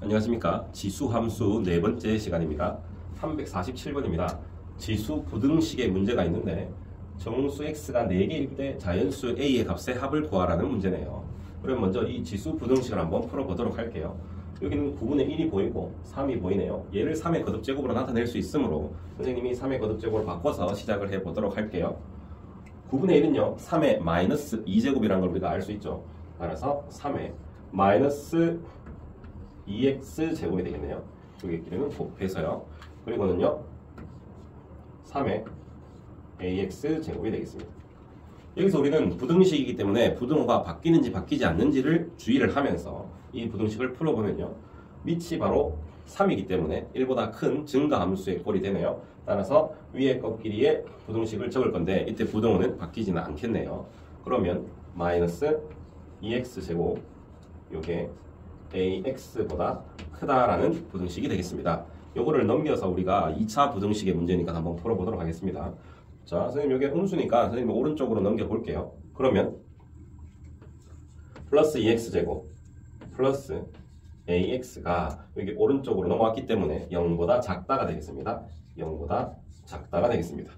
안녕하십니까. 지수함수 네 번째 시간입니다. 347번입니다. 지수 부등식에 문제가 있는데 정수 x가 4개일 때 자연수 a의 값의 합을 구하라는 문제네요. 그럼 먼저 이 지수 부등식을 한번 풀어보도록 할게요. 여기는 9분의 1이 보이고 3이 보이네요. 얘를 3의 거듭제곱으로 나타낼 수 있으므로 선생님이 3의 거듭제곱으로 바꿔서 시작을 해보도록 할게요. 9분의 1은요 3의 마이너스 2제곱이라는 걸 우리가 알 수 있죠. 따라서 3의 마이너스 2x 제곱이 되겠네요. 여기 길이는 곱해서요. 그리고는요 3의 ax 제곱이 되겠습니다. 여기서 우리는 부등식이기 때문에 부등호가 바뀌는지 바뀌지 않는지를 주의를 하면서 이 부등식을 풀어보면요 밑이 바로 3이기 때문에 1보다 큰 증가함수의 꼴이 되네요. 따라서 위의 꺾기리에 부등식을 적을 건데 이때 부등호는 바뀌지는 않겠네요. 그러면 마이너스 2x 제곱 요게 ax보다 크다라는 부등식이 되겠습니다. 요거를 넘겨서 우리가 2차 부등식의 문제니까 한번 풀어보도록 하겠습니다. 자, 선생님 여기 음수니까 선생님 오른쪽으로 넘겨볼게요. 그러면 플러스 2x제곱 플러스 ax가 여기 오른쪽으로 넘어왔기 때문에 0보다 작다가 되겠습니다. 0보다 작다가 되겠습니다.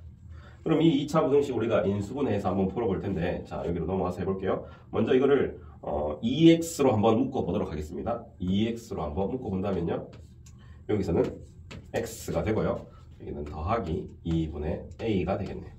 그럼 이 2차 부등식 우리가 인수분해해서 한번 풀어볼 텐데, 자 여기로 넘어와서 해볼게요. 먼저 이거를 2x로 한번 묶어보도록 하겠습니다. 2x로 한번 묶어본다면요 여기서는 x가 되고요 여기는 더하기 2분의 a가 되겠네요.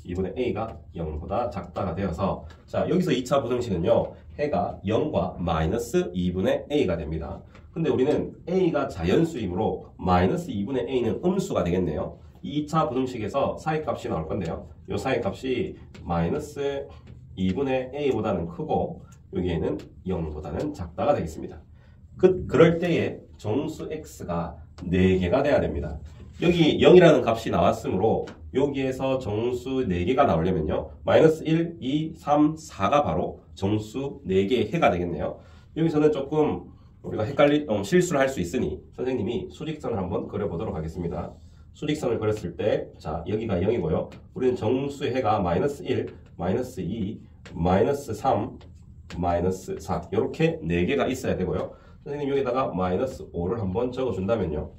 2분의 a가 0보다 작다가 되어서, 자 여기서 2차 부등식은요 해가 0과 마이너스 2분의 a가 됩니다. 근데 우리는 a가 자연수이므로 마이너스 2분의 a는 음수가 되겠네요. 이 2차 부등식에서 사이값이 나올 건데요 이 사이값이 마이너스 2분의 a보다는 크고 여기에는 0보다는 작다가 되겠습니다. 그럴 때에 정수 x가 4개가 돼야 됩니다. 여기 0이라는 값이 나왔으므로 여기에서 정수 4개가 나오려면요 마이너스 1, 2, 3, 4가 바로 정수 4개의 해가 되겠네요. 여기서는 조금 우리가 실수를 할 수 있으니 선생님이 수직선을 한번 그려보도록 하겠습니다. 수직선을 그렸을 때, 자 여기가 0이고요 우리는 정수의 해가 마이너스 1, 마이너스 2, 마이너스 3, 마이너스 4 이렇게 4개가 있어야 되고요. 선생님 여기다가 마이너스 5를 한번 적어준다면요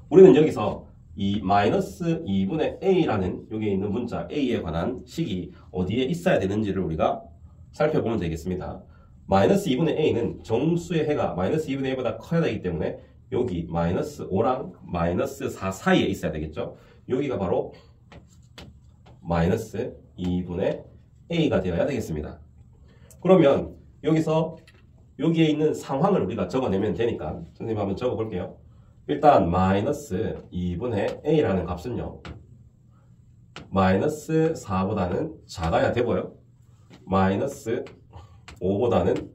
우리는 여기서 이 마이너스 2분의 a라는 여기에 있는 문자 a에 관한 식이 어디에 있어야 되는지를 우리가 살펴보면 되겠습니다. 마이너스 2분의 a는 정수의 해가 마이너스 2분의 a보다 커야 되기 때문에 여기 마이너스 5랑 마이너스 4 사이에 있어야 되겠죠. 여기가 바로 마이너스 2분의 a가 되어야 되겠습니다. 그러면 여기서 여기에 있는 상황을 우리가 적어내면 되니까 선생님 한번 적어볼게요. 일단 마이너스 2분의 a라는 값은요 마이너스 4보다는 작아야 되고요 마이너스 5보다는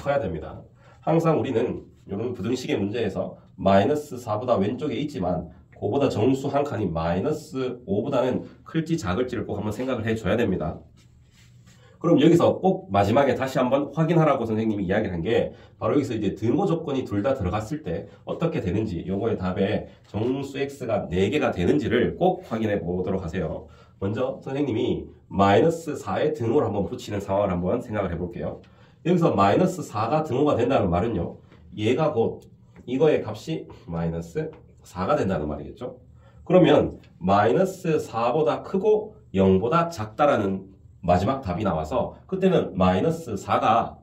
커야 됩니다. 항상 우리는 이런 부등식의 문제에서 마이너스 4보다 왼쪽에 있지만 그보다 정수 한 칸이 마이너스 5보다는 클지 작을지를 꼭 한번 생각을 해줘야 됩니다. 그럼 여기서 꼭 마지막에 다시 한번 확인하라고 선생님이 이야기를 한 게 바로 여기서 이제 등호 조건이 둘 다 들어갔을 때 어떻게 되는지, 요거의 답에 정수 x가 4개가 되는지를 꼭 확인해 보도록 하세요. 먼저 선생님이 마이너스 4의 등호를 한번 붙이는 상황을 한번 생각을 해볼게요. 여기서 마이너스 4가 등호가 된다는 말은요 얘가 곧 이거의 값이 마이너스 4가 된다는 말이겠죠. 그러면 마이너스 4보다 크고 0보다 작다라는 마지막 답이 나와서 그때는 마이너스 4가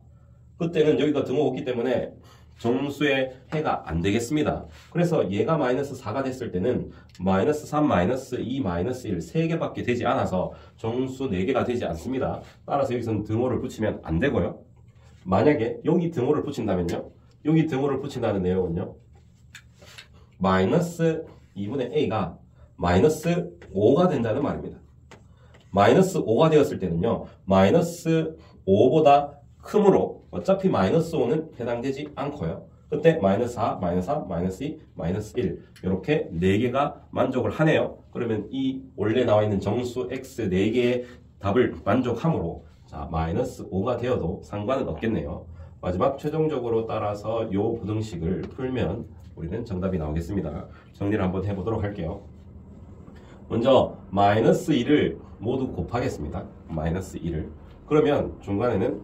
그때는 여기가 등호가 없기 때문에 정수의 해가 안 되겠습니다. 그래서 얘가 마이너스 4가 됐을 때는 마이너스 3, 마이너스 2, 마이너스 1 3개밖에 되지 않아서 정수 4개가 되지 않습니다. 따라서 여기서는 등호를 붙이면 안 되고요. 만약에 여기 등호를 붙인다면요 여기 등호를 붙인다는 내용은요 마이너스 2분의 a가 마이너스 5가 된다는 말입니다. 마이너스 5가 되었을 때는요 마이너스 5보다 크므로 어차피 마이너스 5는 해당되지 않고요 그때 마이너스 4, 마이너스 3, 마이너스 2, 마이너스 1 이렇게 4개가 만족을 하네요. 그러면 이 원래 나와 있는 정수 x 4개의 답을 만족함으로 자 마이너스 5가 되어도 상관은 없겠네요. 마지막 최종적으로 따라서 이 부등식을 풀면 우리는 정답이 나오겠습니다. 정리를 한번 해보도록 할게요. 먼저 마이너스 1을 모두 곱하겠습니다. 마이너스 1을. 그러면 중간에는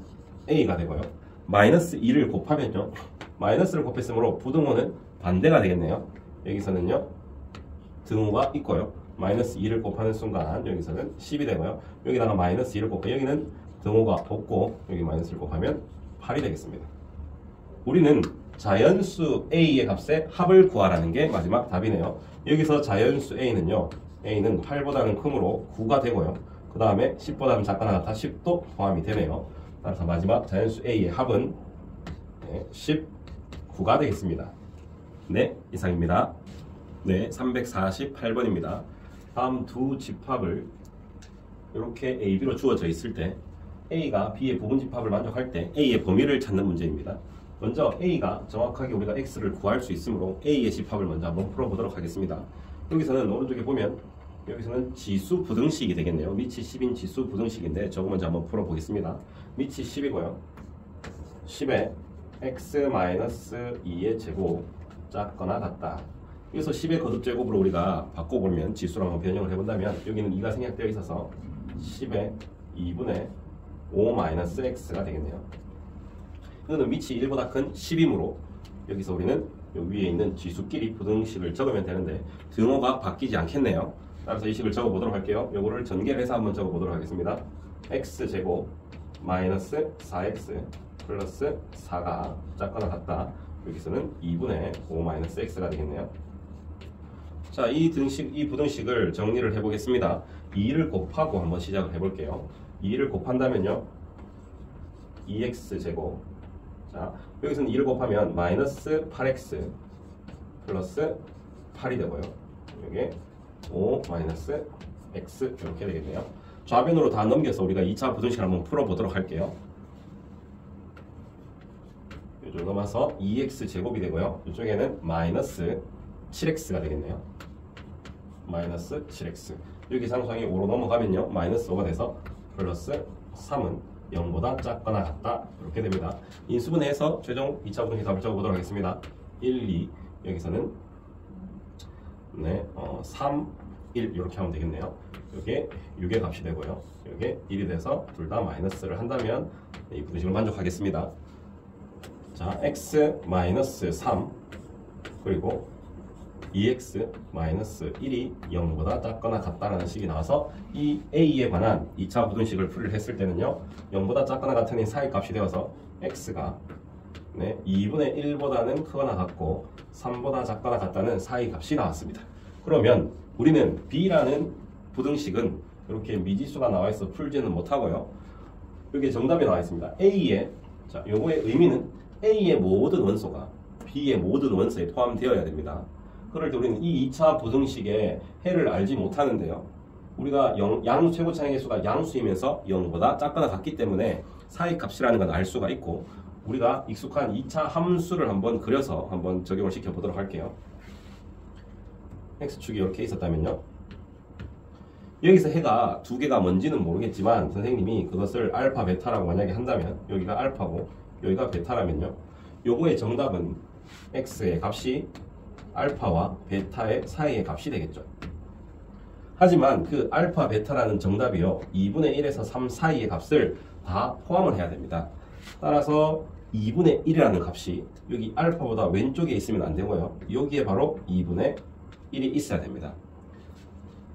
a가 되고요. 마이너스 2를 곱하면요 마이너스를 곱했으므로 부등호는 반대가 되겠네요. 여기서는요 등호가 있고요. 마이너스 2를 곱하는 순간 여기서는 10이 되고요. 여기다가 마이너스 2를 곱하면 여기는 등호가 없고 여기 마이너스를 곱하면 8이 되겠습니다. 우리는 자연수 A의 값의 합을 구하라는 게 마지막 답이네요. 여기서 자연수 A는요, A는 8보다는 크므로 9가 되고요. 그 다음에 10보다는 작거나 같아 10도 포함이 되네요. 따라서 마지막 자연수 A의 합은 19가 되겠습니다. 네, 이상입니다. 네, 348번입니다. 다음 두 집합을 이렇게 A, B로 주어져 있을 때 A가 B의 부분 집합을 만족할 때 A의 범위를 찾는 문제입니다. 먼저 A가 정확하게 우리가 X를 구할 수 있으므로 A의 집합을 먼저 한번 풀어보도록 하겠습니다. 여기서는 오른쪽에 보면 여기서는 지수 부등식이 되겠네요. 밑이 10인 지수 부등식인데 저거 먼저 한번 풀어보겠습니다. 밑이 10이고요. 10에 x-2의 제곱 작거나 같다. 여기서 10의 거듭제곱으로 우리가 바꿔보면 지수로 한번 변형을 해본다면 여기는 2가 생략되어 있어서 10의 2분의 5-x가 되겠네요. 이거는 밑이 1보다 큰 10이므로 여기서 우리는 여기 위에 있는 지수끼리 부등식을 적으면 되는데 등호가 바뀌지 않겠네요. 따라서 이 식을 적어보도록 할게요. 요거를 전개를 해서 한번 적어보도록 하겠습니다. x제곱 마이너스 4x 플러스 4가 작거나 같다. 여기서는 2분의 5-x가 되겠네요. 자, 이 부등식을 정리를 해보겠습니다. 2를 곱하고 한번 시작을 해볼게요. 2를 곱한다면요 2x제곱, 자 여기서는 2를 곱하면 마이너스 8x 플러스 8이 되고요. 여기에 5-x 이렇게 되겠네요. 좌변으로 다 넘겨서 우리가 2차 부등식을 한번 풀어보도록 할게요. 이쪽으로 넘어서 2x제곱이 되고요. 이쪽에는 마이너스 7x가 되겠네요. 마이너스 7x. 여기 상수항이 5로 넘어가면요 마이너스 5가 돼서 플러스 3은 0보다 작거나 같다. 이렇게 됩니다. 인수분해해서 최종 2차 부등식 답을 적어보도록 하겠습니다. 1, 2 여기서는 3, 1 이렇게 하면 되겠네요. 이게 6의 값이 되고요. 이게 1이 돼서 둘 다 마이너스를 한다면 이 부등식을 만족하겠습니다. 자, x-3 그리고 2x-1이 0보다 작거나 같다라는 식이 나와서 이 A에 관한 2차 부등식을 풀이를 했을 때는요 0보다 작거나 같은 사이 값이 되어서 x가 2분의 1보다는 크거나 같고 3보다 작거나 같다는 사이 값이 나왔습니다. 그러면 우리는 B라는 부등식은 이렇게 미지수가 나와 있어 풀지는 못하고요. 여기 정답이 나와 있습니다. A의, 자, 요거의 의미는 A의 모든 원소가 B의 모든 원소에 포함되어야 됩니다. 그럴 때 우리는 이 2차 부등식의 해를 알지 못하는데요. 우리가 양 최고차의 수가 양수이면서 0보다 작거나 같기 때문에 사이 값이라는 건 알 수가 있고 우리가 익숙한 2차 함수를 한번 그려서 한번 적용을 시켜 보도록 할게요. x축이 이렇게 있었다면요. 여기서 해가 두 개가 뭔지는 모르겠지만 선생님이 그것을 알파 베타라고 만약에 한다면 여기가 알파고 여기가 베타라면요. 요거의 정답은 x의 값이 알파와 베타의 사이의 값이 되겠죠. 하지만 그 알파 베타라는 정답이요 2분의 1에서 3 사이의 값을 다 포함을 해야 됩니다. 따라서 2분의 1이라는 값이 여기 알파보다 왼쪽에 있으면 안 되고요. 여기에 바로 2분의 1이 있어야 됩니다.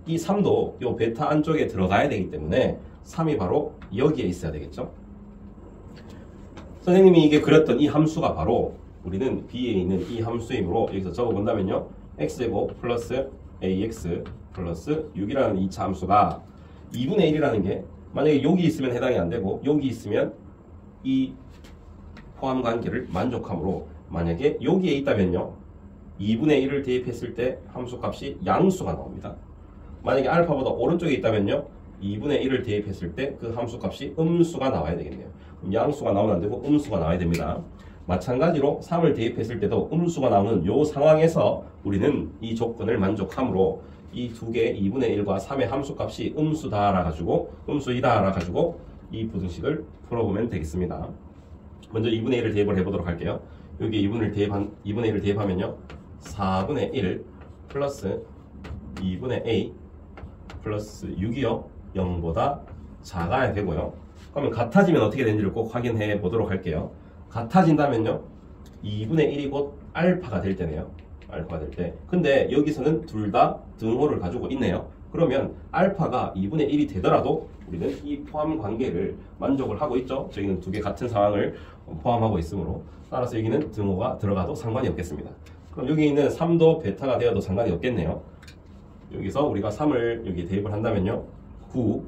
이 3도 요 베타 안쪽에 들어가야 되기 때문에 3이 바로 여기에 있어야 되겠죠. 선생님이 이게 그렸던 이 함수가 바로 우리는 B에 있는 이 함수이므로 여기서 적어본다면요 x제곱 플러스 ax 플러스 6이라는 2차 함수가 2분의 1이라는 게 만약에 여기 있으면 해당이 안 되고 여기 있으면 이 포함 관계를 만족하므로 만약에 여기에 있다면요 2분의 1을 대입했을 때 함수 값이 양수가 나옵니다. 만약에 알파보다 오른쪽에 있다면요 2분의 1을 대입했을 때 그 함수 값이 음수가 나와야 되겠네요. 그럼 양수가 나오면 안 되고 음수가 나와야 됩니다. 마찬가지로 3을 대입했을 때도 음수가 나오는 이 상황에서 우리는 이 조건을 만족하므로 이 두 개의 2분의 1과 3의 함수값이 음수다라 가지고 이 부등식을 풀어보면 되겠습니다. 먼저 2분의 1을 대입을 해보도록 할게요. 여기 2분의 1을 대입하면요 4분의 1 플러스 2분의 a 플러스 6이요 0보다 작아야 되고요. 그러면 같아지면 어떻게 되는지를 꼭 확인해 보도록 할게요. 같아진다면요 2분의 1이 곧 알파가 될 때네요. 알파가 될 때. 근데 여기서는 둘 다 등호를 가지고 있네요. 그러면 알파가 2분의 1이 되더라도 우리는 이 포함 관계를 만족을 하고 있죠. 저기는 두 개 같은 상황을 포함하고 있으므로 따라서 여기는 등호가 들어가도 상관이 없겠습니다. 그럼 여기 있는 3도 베타가 되어도 상관이 없겠네요. 여기서 우리가 3을 여기 대입을 한다면요. 9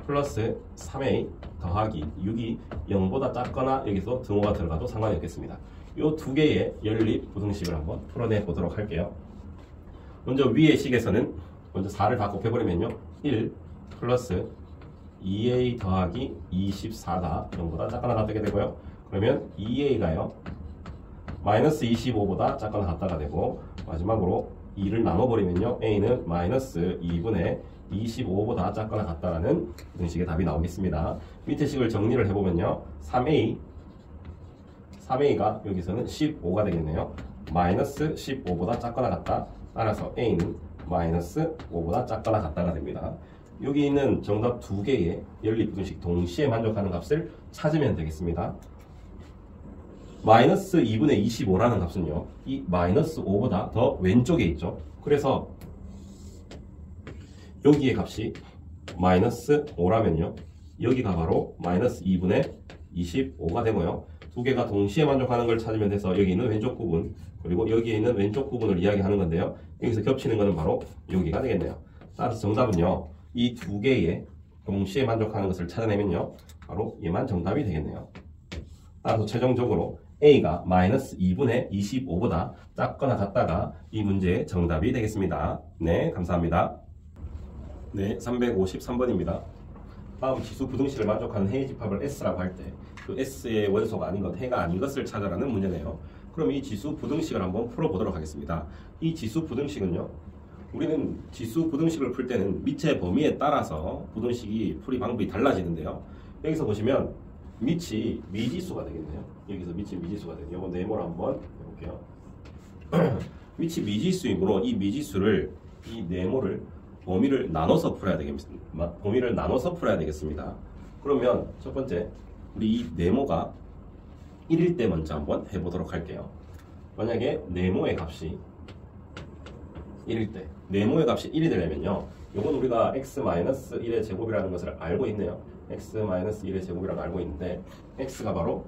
플러스 3a 더하기 6이 0보다 작거나 여기서 등호가 들어가도 상관이 없겠습니다. 이 두 개의 연립 부등식을 한번 풀어내 보도록 할게요. 먼저 위의 식에서는 먼저 4를 다 곱해버리면요. 1 플러스 2a 더하기 24다 0보다 작거나 같게 되고요. 그러면 2a가요. 마이너스 25보다 작거나 같다가 되고 마지막으로 2를 나눠버리면요. a는 마이너스 2분의 25보다 작거나 같다라는 부등식의 답이 나오겠습니다. 밑에 식을 정리를 해보면요. 3a가 여기서는 15가 되겠네요. 마이너스 15보다 작거나 같다. 따라서 a는 마이너스 5보다 작거나 같다가 됩니다. 여기 있는 정답 두 개의 연립부등식 동시에 만족하는 값을 찾으면 되겠습니다. 마이너스 2분의 25라는 값은요. 이 마이너스 5보다 더 왼쪽에 있죠. 그래서 여기의 값이 마이너스 5라면요. 여기가 바로 마이너스 2분의 25가 되고요. 두 개가 동시에 만족하는 걸 찾으면 돼서 여기 있는 왼쪽 부분 그리고 여기에 있는 왼쪽 부분을 이야기하는 건데요. 여기서 겹치는 것은 바로 여기가 되겠네요. 따라서 정답은요. 이 두 개의 동시에 만족하는 것을 찾아내면요. 바로 얘만 정답이 되겠네요. 따라서 최종적으로 A가 마이너스 2분의 25보다 작거나 같다가 이 문제의 정답이 되겠습니다. 네, 감사합니다. 네, 353번입니다. 다음 지수 부등식을 만족하는 해의 집합을 S라고 할 때 그 S의 원소가 아닌 것, 해가 아닌 것을 찾아라는 문제네요. 그럼 이 지수 부등식을 한번 풀어보도록 하겠습니다. 이 지수 부등식은요. 우리는 지수 부등식을 풀 때는 밑의 범위에 따라서 부등식이 풀이 방법이 달라지는데요. 여기서 보시면 밑이 미지수가 되겠네요. 여기서 밑이 미지수가 되네요. 이거 네모를 한번 해볼게요. 밑이 미지수이므로 이 미지수를 이 네모를 범위를 나눠서 풀어야 되겠습니다. 범위를 나눠서 풀어야 되겠습니다. 그러면 첫 번째 우리 이 네모가 1일 때 먼저 한번 해보도록 할게요. 만약에 네모의 값이 1일 때 네모의 값이 1이 되려면요. 이건 우리가 x-1의 제곱이라는 것을 알고 있네요. x-1의 제곱이라고 알고 있는데 x가 바로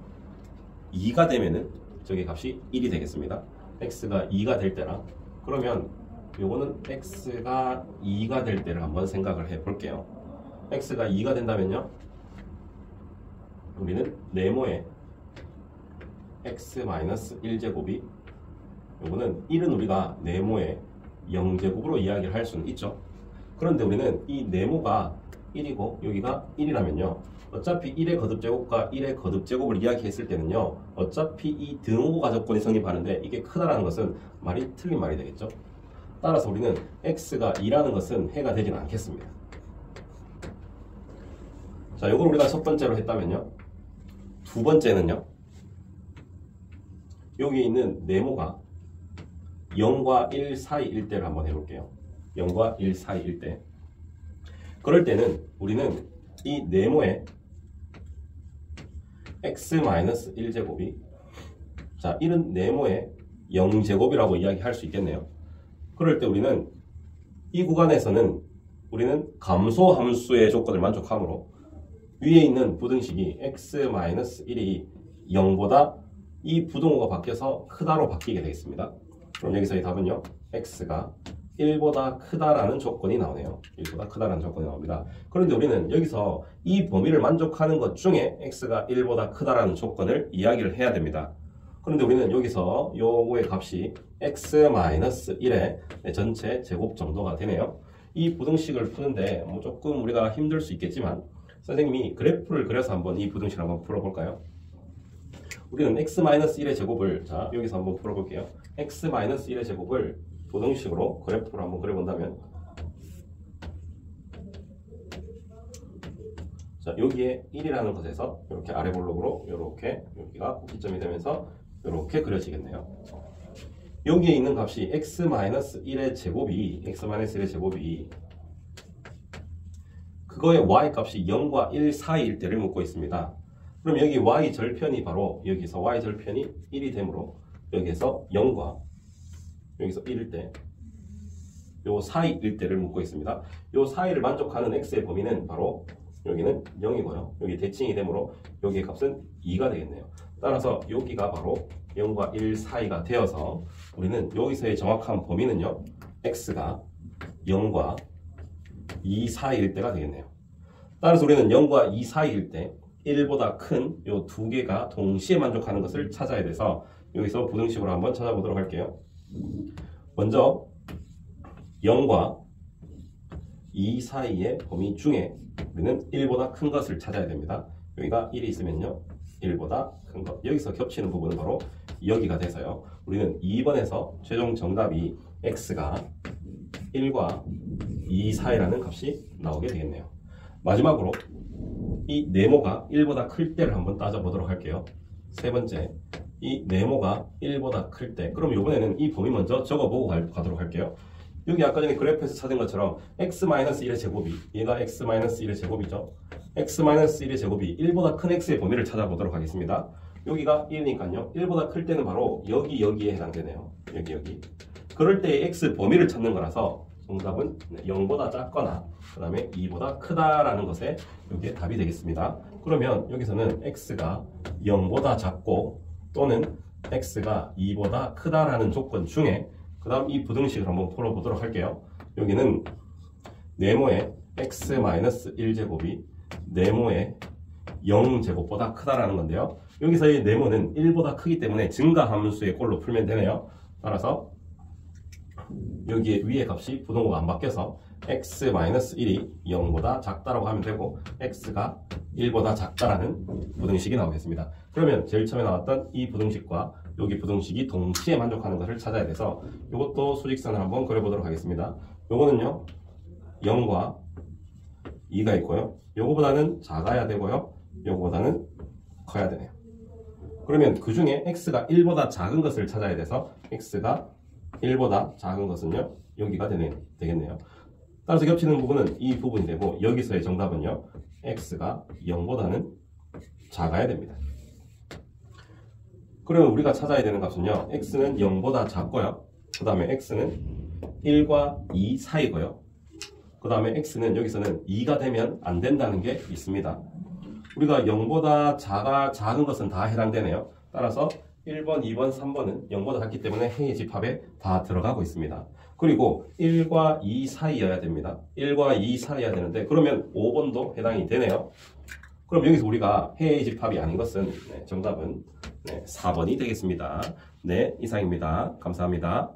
2가 되면은 저기 값이 1이 되겠습니다. x가 2가 될 때랑 그러면 요거는 x가 2가 될 때를 한번 생각을 해 볼게요. x가 2가 된다면요. 우리는 네모의 x-1제곱이 요거는 1은 우리가 네모의 0제곱으로 이야기를 할 수는 있죠. 그런데 우리는 이 네모가 1이고 여기가 1이라면요. 어차피 1의 거듭제곱과 1의 거듭제곱을 이야기했을 때는요. 어차피 이 등호가 조건이 성립하는데 이게 크다라는 것은 말이 틀린 말이 되겠죠. 따라서 우리는 x가 2라는 것은 해가 되지는 않겠습니다. 자, 이걸 우리가 첫 번째로 했다면요. 두 번째는요. 여기 있는 네모가 0과 1 사이일 때를 한번 해볼게요. 0과 1 사이일 때. 그럴 때는 우리는 이 네모의 x-1제곱이 자, 1은 네모의 0제곱이라고 이야기할 수 있겠네요. 그럴 때 우리는 이 구간에서는 우리는 감소 함수의 조건을 만족하므로 위에 있는 부등식이 x-1이 0보다 이 부등호가 바뀌어서 크다로 바뀌게 되겠습니다. 그럼 여기서의 답은요. x가 1보다 크다라는 조건이 나오네요. 1보다 크다라는 조건이 나옵니다. 그런데 우리는 여기서 이 범위를 만족하는 것 중에 x가 1보다 크다라는 조건을 이야기를 해야 됩니다. 그런데 우리는 여기서 요거의 값이 x-1의 전체 제곱 정도가 되네요. 이 부등식을 푸는데 뭐 조금 우리가 힘들 수 있겠지만 선생님이 그래프를 그려서 한번 이 부등식을 한번 풀어볼까요? 우리는 x-1의 제곱을 자 여기서 한번 풀어볼게요. x-1의 제곱을 부등식으로 그래프로 한번 그려본다면 자 여기에 1이라는 것에서 이렇게 아래 볼록으로 이렇게 여기가 꼭지점이 되면서 이렇게 그려지겠네요. 여기에 있는 값이 x-1의 제곱이 그거의 y 값이 0과 1 사이일 때를 묻고 있습니다. 그럼 여기 y 절편이 바로 여기서 y 절편이 1이 되므로 여기에서 0과 여기서 1일 때 요 사이일 때를 묻고 있습니다. 요 사이를 만족하는 x의 범위는 바로 여기는 0이고요. 여기 대칭이 되므로 여기의 값은 2가 되겠네요. 따라서 여기가 바로 0과 1 사이가 되어서 우리는 여기서의 정확한 범위는요. x가 0과 2 사이일 때가 되겠네요. 따라서 우리는 0과 2 사이일 때 1보다 큰 요 두 개가 동시에 만족하는 것을 찾아야 돼서 여기서 부등식으로 한번 찾아보도록 할게요. 먼저 0과 2 사이의 범위 중에 우리는 1보다 큰 것을 찾아야 됩니다. 여기가 1이 있으면요. 1보다 큰 것. 여기서 겹치는 부분은 바로 여기가 돼서요. 우리는 2번에서 최종 정답이 x가 1과 2 사이라는 값이 나오게 되겠네요. 마지막으로 이 네모가 1보다 클 때를 한번 따져보도록 할게요. 세 번째, 이 네모가 1보다 클 때, 그럼 이번에는 이 범위 먼저 적어보고 가도록 할게요. 여기 아까 전에 그래프에서 찾은 것처럼 x-1의 제곱이, 얘가 x-1의 제곱이죠. x-1의 제곱이 1보다 큰 x의 범위를 찾아보도록 하겠습니다. 여기가 1이니까요. 1보다 클 때는 바로 여기에 해당되네요. 여기. 그럴 때의 x 범위를 찾는 거라서 정답은 0보다 작거나 그 다음에 2보다 크다라는 것에 여기에 답이 되겠습니다. 그러면 여기서는 x가 0보다 작고 또는 x가 2보다 크다라는 조건 중에 그 다음 이 부등식을 한번 풀어보도록 할게요. 여기는 네모의 x-1제곱이 네모의 0제곱보다 크다라는 건데요. 여기서의 네모는 1보다 크기 때문에 증가함수의 꼴로 풀면 되네요. 따라서 여기에 위의 값이 부등호가 안 바뀌어서 x-1이 0보다 작다라고 하면 되고 x가 1보다 작다라는 부등식이 나오겠습니다. 그러면 제일 처음에 나왔던 이 부등식과 여기 부등식이 동시에 만족하는 것을 찾아야 돼서 이것도 수직선을 한번 그려보도록 하겠습니다. 요거는요 0과 2가 있고요. 요거보다는 작아야 되고요. 요거보다는 커야 되네요. 그러면 그 중에 x가 1보다 작은 것을 찾아야 돼서 x가 1보다 작은 것은요 여기가 되겠네요. 따라서 겹치는 부분은 이 부분이 되고 여기서의 정답은요 x가 0보다는 작아야 됩니다. 그러면 우리가 찾아야 되는 값은요 x는 0보다 작고요. 그 다음에 x는 1과 2 사이고요. 그 다음에 x는 여기서는 2가 되면 안 된다는 게 있습니다. 우리가 0보다 작은 것은 다 해당되네요. 따라서 1번, 2번, 3번은 0보다 작기 때문에 행의 집합에 다 들어가고 있습니다. 그리고 1과 2 사이여야 됩니다. 1과 2 사이여야 되는데 그러면 5번도 해당이 되네요. 그럼 여기서 우리가 해의 집합이 아닌 것은 정답은 4번이 되겠습니다. 네, 이상입니다. 감사합니다.